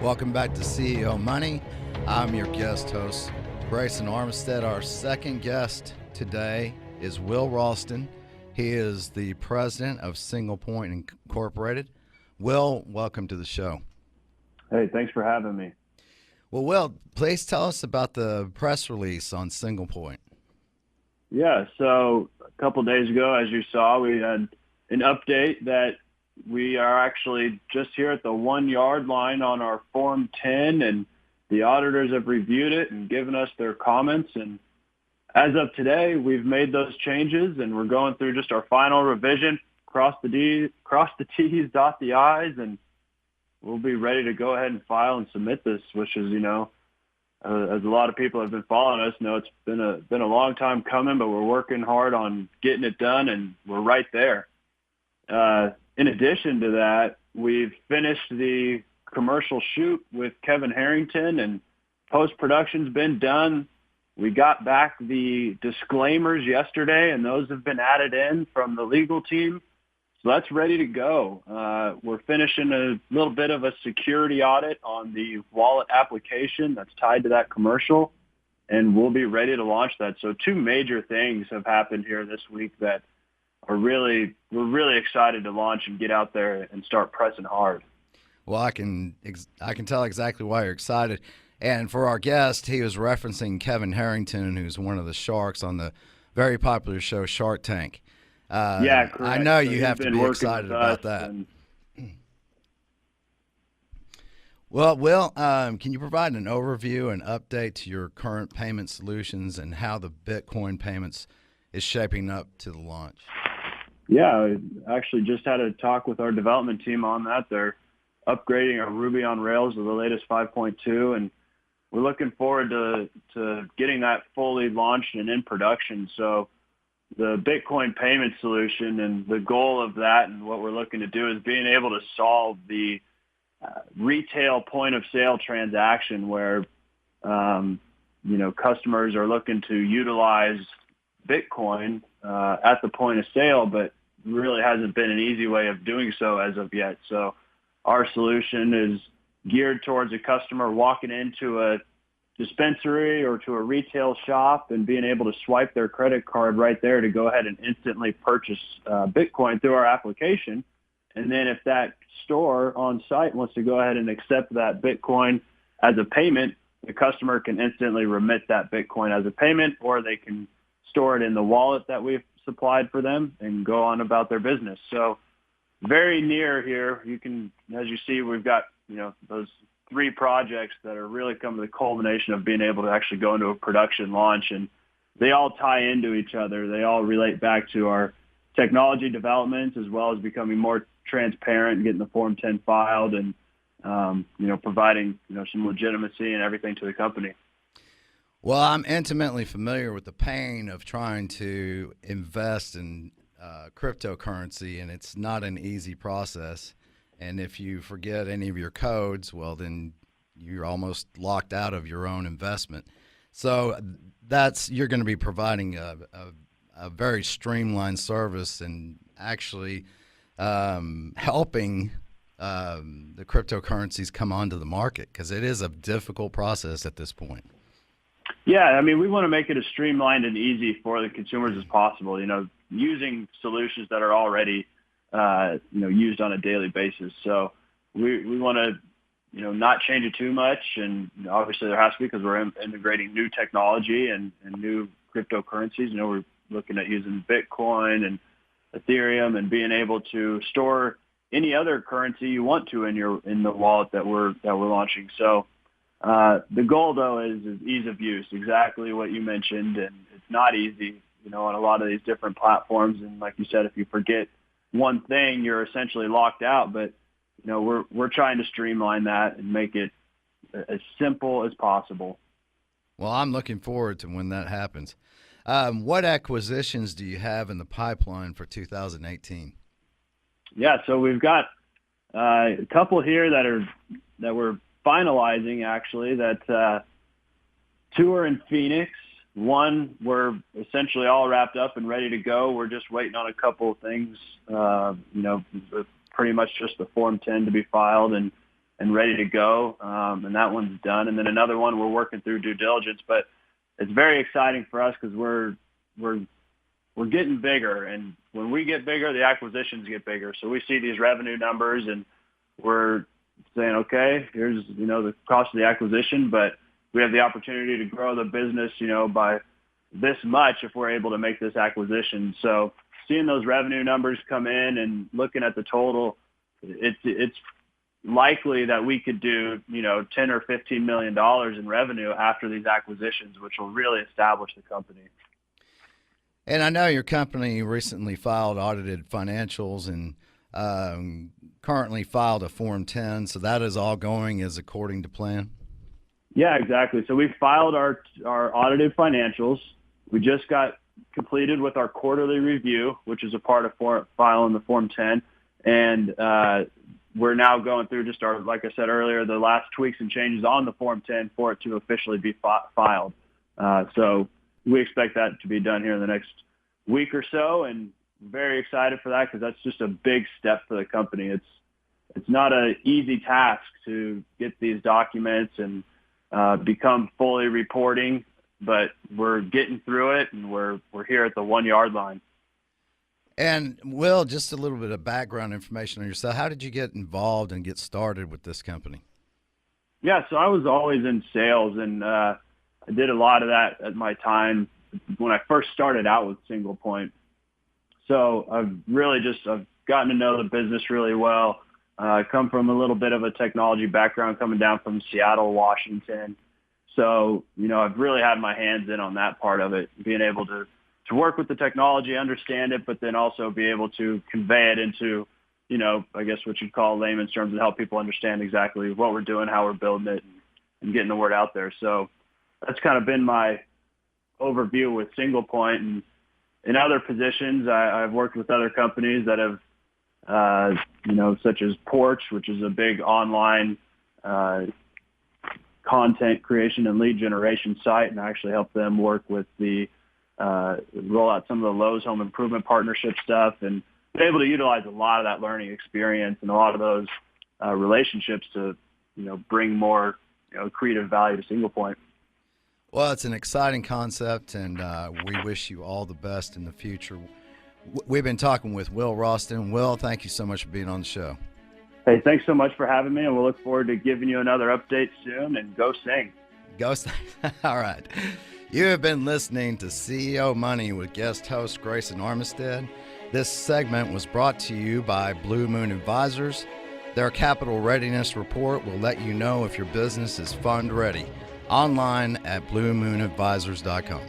Welcome back to CEO Money. I'm your guest host, Grayson Armistead. Our second guest today is Wil Ralston. He is the president of SinglePoint Incorporated. Wil, welcome to the show. Hey, thanks for having me. Well, Wil, please tell us about the press release on SinglePoint. Yeah, so a couple days ago, as you saw, we had an update that we are actually just here at the 1 yard line on our Form 10, and the auditors have reviewed it and given us their comments. And as of today, we've made those changes, and we're going through just our final revision, cross the T's, dot the I's, and we'll be ready to go ahead and file and submit this, which is, as a lot of people have been following us, it's been a long time coming, but we're working hard on getting it done, and we're right there. In addition to that, we've finished the commercial shoot with Kevin Harrington, and post-production's been done. We got back the disclaimers yesterday, and those have been added in from the legal team. So that's ready to go. We're finishing a little bit of a security audit on the wallet application that's tied to that commercial, and we'll be ready to launch that. So two major things have happened here this week that we're really excited to launch and get out there and start pressing hard. Well, I can tell exactly why you're excited. And for our guest, he was referencing Kevin Harrington, who's one of the sharks on the very popular show Shark Tank. Yeah, correct. I know you have to be excited about that. Well, Wil, can you provide an overview and update to your current payment solutions and how the Bitcoin payments is shaping up to the launch? Yeah, I actually just had a talk with our development team on that. They're upgrading our Ruby on Rails to the latest 5.2, and we're looking forward to getting that fully launched and in production. So the Bitcoin payment solution and the goal of that and what we're looking to do is being able to solve the retail point of sale transaction where, customers are looking to utilize Bitcoin at the point of sale, but really hasn't been an easy way of doing so as of yet. So our solution is geared towards a customer walking into a dispensary or to a retail shop and being able to swipe their credit card right there to go ahead and instantly purchase Bitcoin through our application. And then if that store on site wants to go ahead and accept that Bitcoin as a payment, the customer can instantly remit that Bitcoin as a payment, or they can store it in the wallet that we've supplied for them and go on about their business. So very near here, you can, as you see, we've got, those three projects that are really coming to the culmination of being able to actually go into a production launch, and they all tie into each other. They all relate back to our technology development as well as becoming more transparent and getting the Form 10 filed and, providing, some legitimacy and everything to the company. Well, I'm intimately familiar with the pain of trying to invest in cryptocurrency, and it's not an easy process. And if you forget any of your codes, well, then you're almost locked out of your own investment. So you're going to be providing a very streamlined service and actually helping the cryptocurrencies come onto the market, because it is a difficult process at this point. Yeah, we want to make it as streamlined and easy for the consumers as possible, using solutions that are already, used on a daily basis. So we want to, not change it too much. And obviously there has to be, because we're integrating new technology and new cryptocurrencies. We're looking at using Bitcoin and Ethereum and being able to store any other currency you want to in the wallet that we're launching. So the goal, though, is ease of use, exactly what you mentioned, and it's not easy, on a lot of these different platforms. And like you said, if you forget one thing, you're essentially locked out. But we're trying to streamline that and make it as simple as possible. Well, I'm looking forward to when that happens. What acquisitions do you have in the pipeline for 2018? Yeah, so we've got a couple here that we're finalizing, actually, that two are in Phoenix. One, we're essentially all wrapped up and ready to go. We're just waiting on a couple of things, pretty much just the Form 10 to be filed. And and ready to go. And that one's done. And then another one we're working through due diligence, but it's very exciting for us because we're getting bigger, and when we get bigger, the acquisitions get bigger. So we see these revenue numbers, and we're saying, okay, here's the cost of the acquisition, but we have the opportunity to grow the business, by this much if we're able to make this acquisition. So seeing those revenue numbers come in and looking at the total, it's likely that we could do, $10 or $15 million in revenue after these acquisitions, which will really establish the company. And I know your company recently filed audited financials and currently filed a Form 10, so that is all going as according to plan? Yeah, exactly. So we filed our audited financials. We just got completed with our quarterly review, which is a part of filing the Form 10, and we're now going through just like I said earlier, the last tweaks and changes on the Form 10 for it to officially be filed. So we expect that to be done here in the next week or so, and very excited for that because that's just a big step for the company. It's not an easy task to get these documents and become fully reporting, but we're getting through it, and we're here at the 1 yard line. And Will, just a little bit of background information on yourself. How did you get involved and get started with this company? Yeah, so I was always in sales, and I did a lot of that at my time when I first started out with SinglePoint. So I've gotten to know the business really well. I come from a little bit of a technology background, coming down from Seattle, Washington. So, I've really had my hands in on that part of it, being able to work with the technology, understand it, but then also be able to convey it into, I guess what you'd call layman's terms, and help people understand exactly what we're doing, how we're building it, and getting the word out there. So that's kind of been my overview with SinglePoint. And in other positions, I've worked with other companies that have, such as Porch, which is a big online content creation and lead generation site, and I actually helped them work with the roll out some of the Lowe's home improvement partnership stuff, and been able to utilize a lot of that learning experience and a lot of those relationships to, bring more, creative value to SinglePoint. Well, it's an exciting concept, and we wish you all the best in the future. We've been talking with Wil Ralston. Will, thank you so much for being on the show. Hey, thanks so much for having me, and we'll look forward to giving you another update soon, and go sing. Go sing. All right. You have been listening to CEO Money with guest host Grayson Armistead. This segment was brought to you by Blue Moon Advisors. Their capital readiness report will let you know if your business is fund ready. Online at bluemoonadvisors.com.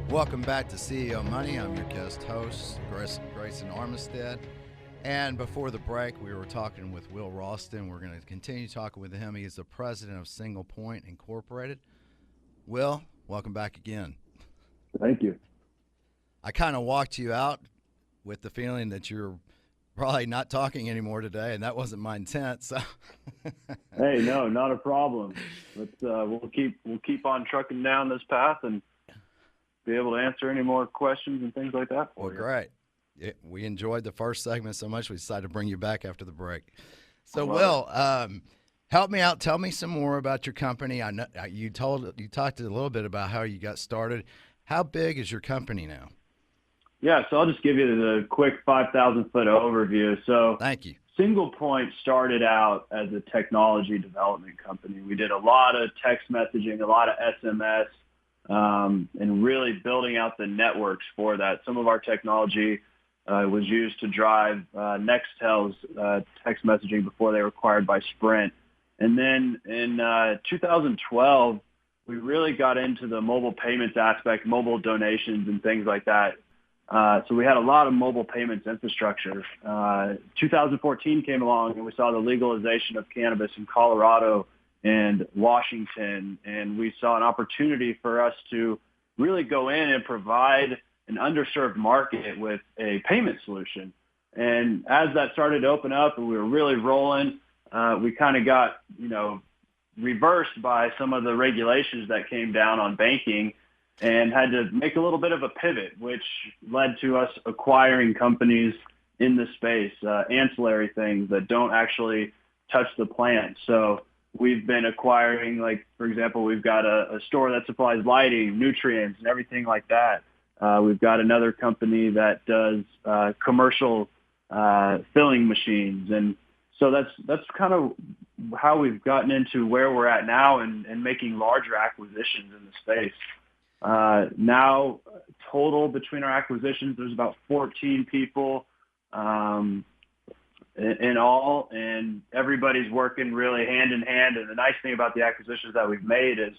Welcome back to CEO Money. I'm your guest host, Grayson Armistead. And before the break, we were talking with Wil Ralston. We're going to continue talking with him. He is the president of SinglePoint Incorporated. Will, welcome back again. Thank you. I kind of walked you out with the feeling that you're probably not talking anymore today, and that wasn't my intent. So, hey, no, not a problem. We'll keep on trucking down this path and be able to answer any more questions and things like that. Well, great. We enjoyed the first segment so much we decided to bring you back after the break. So, Will, help me out. Tell me some more about your company. I know you talked a little bit about how you got started. How big is your company now? Yeah, so I'll just give you the quick 5,000-foot overview. So thank you. SinglePoint started out as a technology development company. We did a lot of text messaging, a lot of SMS, and really building out the networks for that. Some of our technology was used to drive Nextel's text messaging before they were acquired by Sprint. And then in 2012, we really got into the mobile payments aspect, mobile donations and things like that. So we had a lot of mobile payments infrastructure. 2014 came along, and we saw the legalization of cannabis in Colorado and Washington, and we saw an opportunity for us to really go in and provide an underserved market with a payment solution. And as that started to open up and we were really rolling, we kind of got, reversed by some of the regulations that came down on banking. and had to make a little bit of a pivot, which led to us acquiring companies in the space, ancillary things that don't actually touch the plant. So we've been acquiring, like, for example, we've got a store that supplies lighting, nutrients, and everything like that. We've got another company that does commercial filling machines. And so that's kind of how we've gotten into where we're at now and making larger acquisitions in the space. Now, total between our acquisitions, there's about 14 people in all, and everybody's working really hand in hand. And the nice thing about the acquisitions that we've made is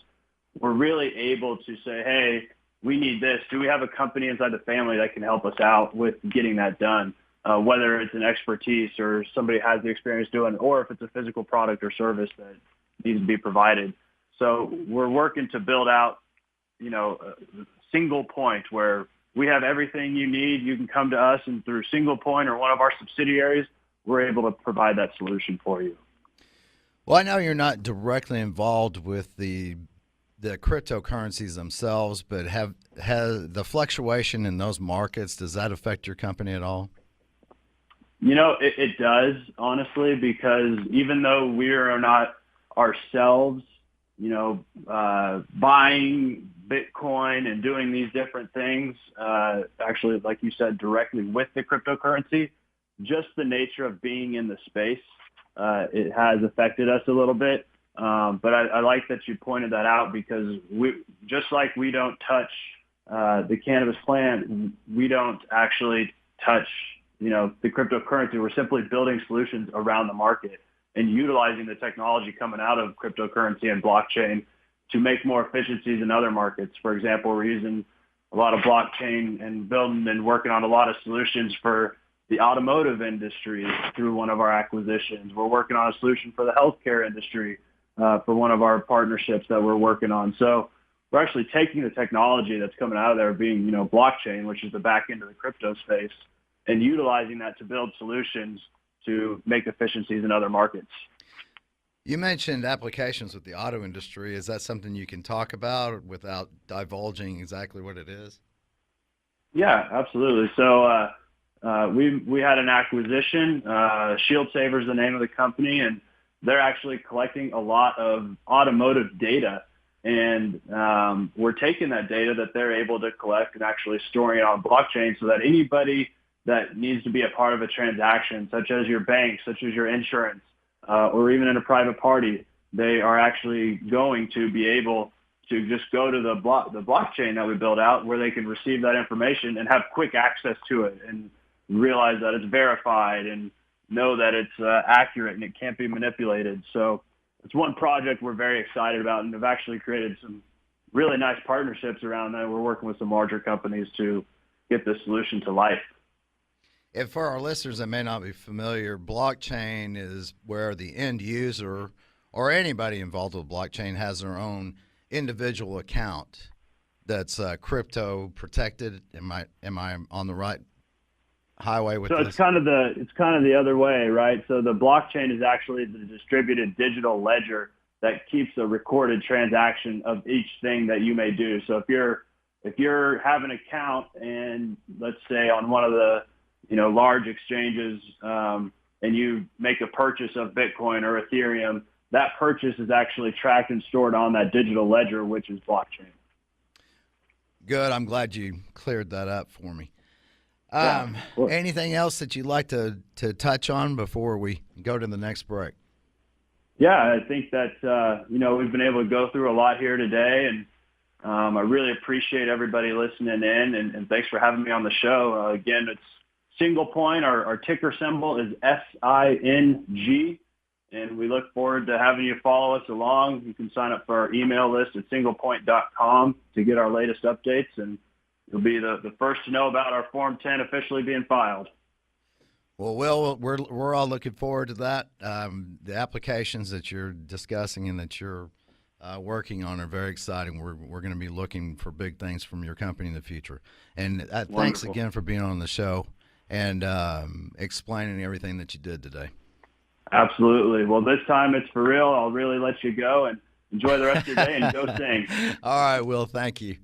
we're really able to say, hey, we need this. Do we have a company inside the family that can help us out with getting that done? Whether it's an expertise or somebody has the experience doing it, or if it's a physical product or service that needs to be provided. So we're working to build out, SinglePoint, where we have everything you need. You can come to us, and through SinglePoint or one of our subsidiaries, we're able to provide that solution for you. Well, I know you're not directly involved with the cryptocurrencies themselves, but has the fluctuation in those markets, does that affect your company at all? It does, honestly, because even though we are not ourselves, buying Bitcoin and doing these different things, actually, like you said, directly with the cryptocurrency, just the nature of being in the space, it has affected us a little bit. But I like that you pointed that out, because just like we don't touch the cannabis plant, we don't actually touch the cryptocurrency. We're simply building solutions around the market and utilizing the technology coming out of cryptocurrency and blockchain to make more efficiencies in other markets. For example, we're using a lot of blockchain and building and working on a lot of solutions for the automotive industry through one of our acquisitions. We're working on a solution for the healthcare industry for one of our partnerships that we're working on. So we're actually taking the technology that's coming out of there, being, blockchain, which is the back end of the crypto space, and utilizing that to build solutions to make efficiencies in other markets. You mentioned applications with the auto industry. Is that something you can talk about without divulging exactly what it is? Yeah, absolutely. So we had an acquisition. Shield Saver is the name of the company, and they're actually collecting a lot of automotive data. And we're taking that data that they're able to collect and actually storing it on blockchain, so that anybody that needs to be a part of a transaction, such as your bank, such as your insurance, or even in a private party, they are actually going to be able to just go to the blockchain that we build out, where they can receive that information and have quick access to it and realize that it's verified and know that it's accurate and it can't be manipulated. So it's one project we're very excited about, and have actually created some really nice partnerships around that. We're working with some larger companies to get this solution to life. And for our listeners that may not be familiar, blockchain is where the end user or anybody involved with blockchain has their own individual account that's crypto protected. Am I on the right highway with this? So it's kind of the other way, right? So the blockchain is actually the distributed digital ledger that keeps a recorded transaction of each thing that you may do. So if you're have an account, and let's say on one of the large exchanges, and you make a purchase of Bitcoin or Ethereum, that purchase is actually tracked and stored on that digital ledger, which is blockchain. Good. I'm glad you cleared that up for me. Well, anything else that you'd like to touch on before we go to the next break? Yeah, I think that, we've been able to go through a lot here today, and I really appreciate everybody listening in, and thanks for having me on the show. Again, it's SinglePoint. Our ticker symbol is SING, and we look forward to having you follow us along. You can sign up for our email list at singlepoint.com to get our latest updates, and you'll be the first to know about our Form 10 officially being filed. Well, Will, we're all looking forward to that. The applications that you're discussing and that you're working on are very exciting. We're going to be looking for big things from your company in the future. And thanks again for being on the show and explaining everything that you did today. Absolutely. Well, this time it's for real. I'll really let you go. And, enjoy the rest of your day and go sing. All right, Will. Thank you.